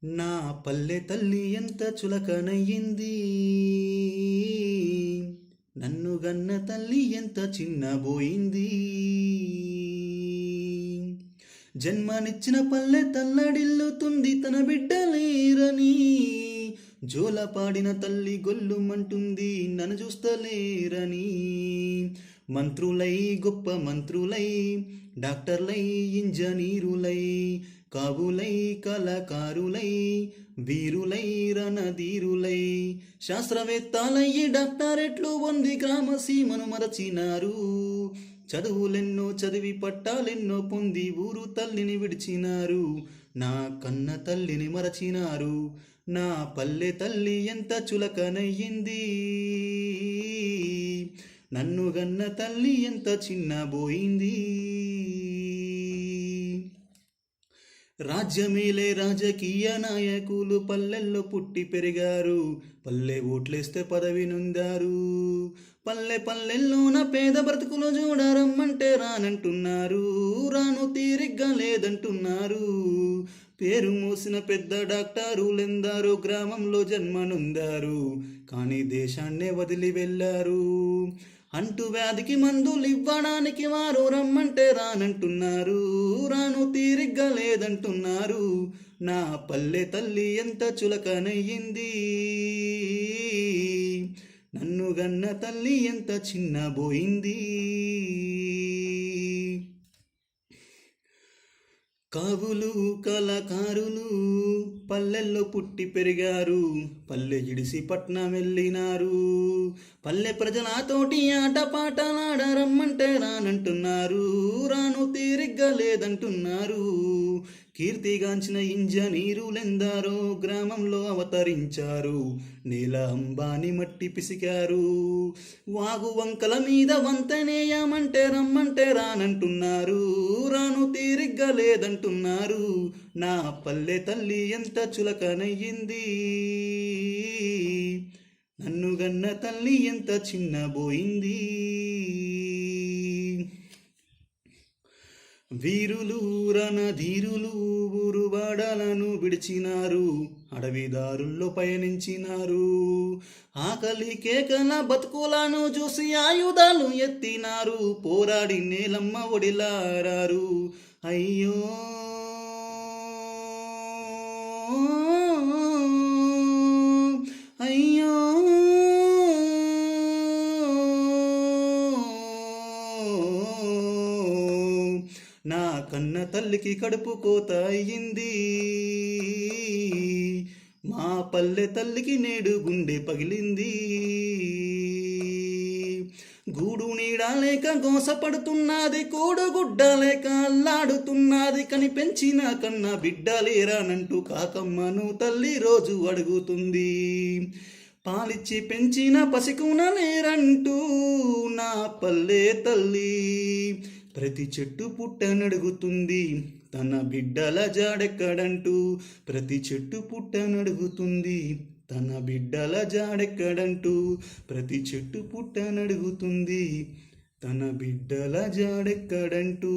నా పల్లె తల్లి ఎంత చులకనయ్యింది, నన్ను గన్న తల్లి ఎంత చిన్నబోయింది. జన్మనిచ్చిన పల్లె తల్లడిల్లుతుంది తన బిడ్డలేరని. జోలపాడిన తల్లి గొల్లుమంటుంది నన్ను చూస్తలేరని. మంత్రులై గొప్ప మంత్రులై, డాక్టర్లై ఇంజనీరులై, కావులై కళాకారులై, వీరులై రణధీరులై, శాస్త్రవేత్తలయ్యి డాక్టరేట్లు పొంది గ్రామ సీమను మరచినారు. చదువులెన్నో చదివి పట్టాలెన్నో పొంది ఊరు తల్లిని విడిచినారు. నా కన్న తల్లిని మరచినారు. నా పల్లె తల్లి ఎంత చులకనయ్యింది, నన్ను గన్న తల్లి ఎంత చిన్నబోయింది. రాజ్యమేలే రాజకీయ నాయకులు పల్లెల్లో పుట్టి పెరిగారు. పల్లె ఓట్లేస్తే పదవి నొందారు. పల్లె పల్లెల్లోన పేద బ్రతుకులు చూడరమ్మంటే రానంటున్నారు. రాను తీరిగ్గా లేదంటున్నారు. పేరు మోసిన పెద్ద డాక్టరులెందారో గ్రామంలో జన్మనుందారు. కానీ దేశాన్నే వదిలి వెళ్ళారు. అంటు వ్యాధికి మందులు ఇవ్వడానికి వారు రమ్మంటే రానంటున్నారు. రాను తీరిగ్గా లేదంటున్నారు. నా పల్లె తల్లి ఎంత చులకనయ్యింది, నన్ను గన్న తల్లి ఎంత చిన్నబోయింది. కావులు కళాకారులు పల్లెల్లో పుట్టి పెరిగారు. పల్లె ఇడిసి పట్నం వెళ్ళినారు. పల్లె ప్రజలతోటి ఆటపాటలాడరమ్మంటే రానంటున్నారు. రాను తీరిగ్గా లేదంటున్నారు. కీర్తిగాంచిన ఇంజనీరులెందారో గ్రామంలో అవతరించారు. నేల అంబాని మట్టి పిసికారు. వాగు వంకల మీద వంతనేయమంటే రమ్మంటే రానంటున్నారు. రాను తీరిగ్గా లేదంటున్నారు. నా పల్లె తల్లి ఎంత చులకనయ్యింది, నన్ను గన్న తల్లి ఎంత చిన్నబోయింది. వీరులు రణధీరులు ఊరువాడలను విడిచినారు. అడవిదారుల్లో పయనించినారు. ఆకలి కేకల బతుకులను చూసి ఆయుధాలు ఎత్తినారు. పోరాడి నేలమ్మ ఒడిలారారు. అయ్యో అయ్యో నా కన్న తల్లికి కడుపు కోత అయ్యింది. మా పల్లె తల్లికి నేడు గుండె పగిలింది. గూడు నీడలేక గోసపడుతున్నది, కూడుగుడ్డ లేక అల్లాడుతున్నది. కని పెంచిన కన్న బిడ్డలేరానంటూ కాకమ్మను తల్లి రోజు అడుగుతుంది. పాలిచ్చి పెంచిన పసికున లేరంటూ నా పల్లె తల్లి ప్రతి చెట్టు పుట్టనడుగుతుంది. తన బిడ్డల జాడెక్కడంటూ ప్రతి చెట్టు పుట్టనడుగుతుంది. తన బిడ్డల జాడెక్కడంటూ ప్రతి చెట్టు పుట్టనడుగుతుంది. తన బిడ్డల జాడెక్కడంటూ.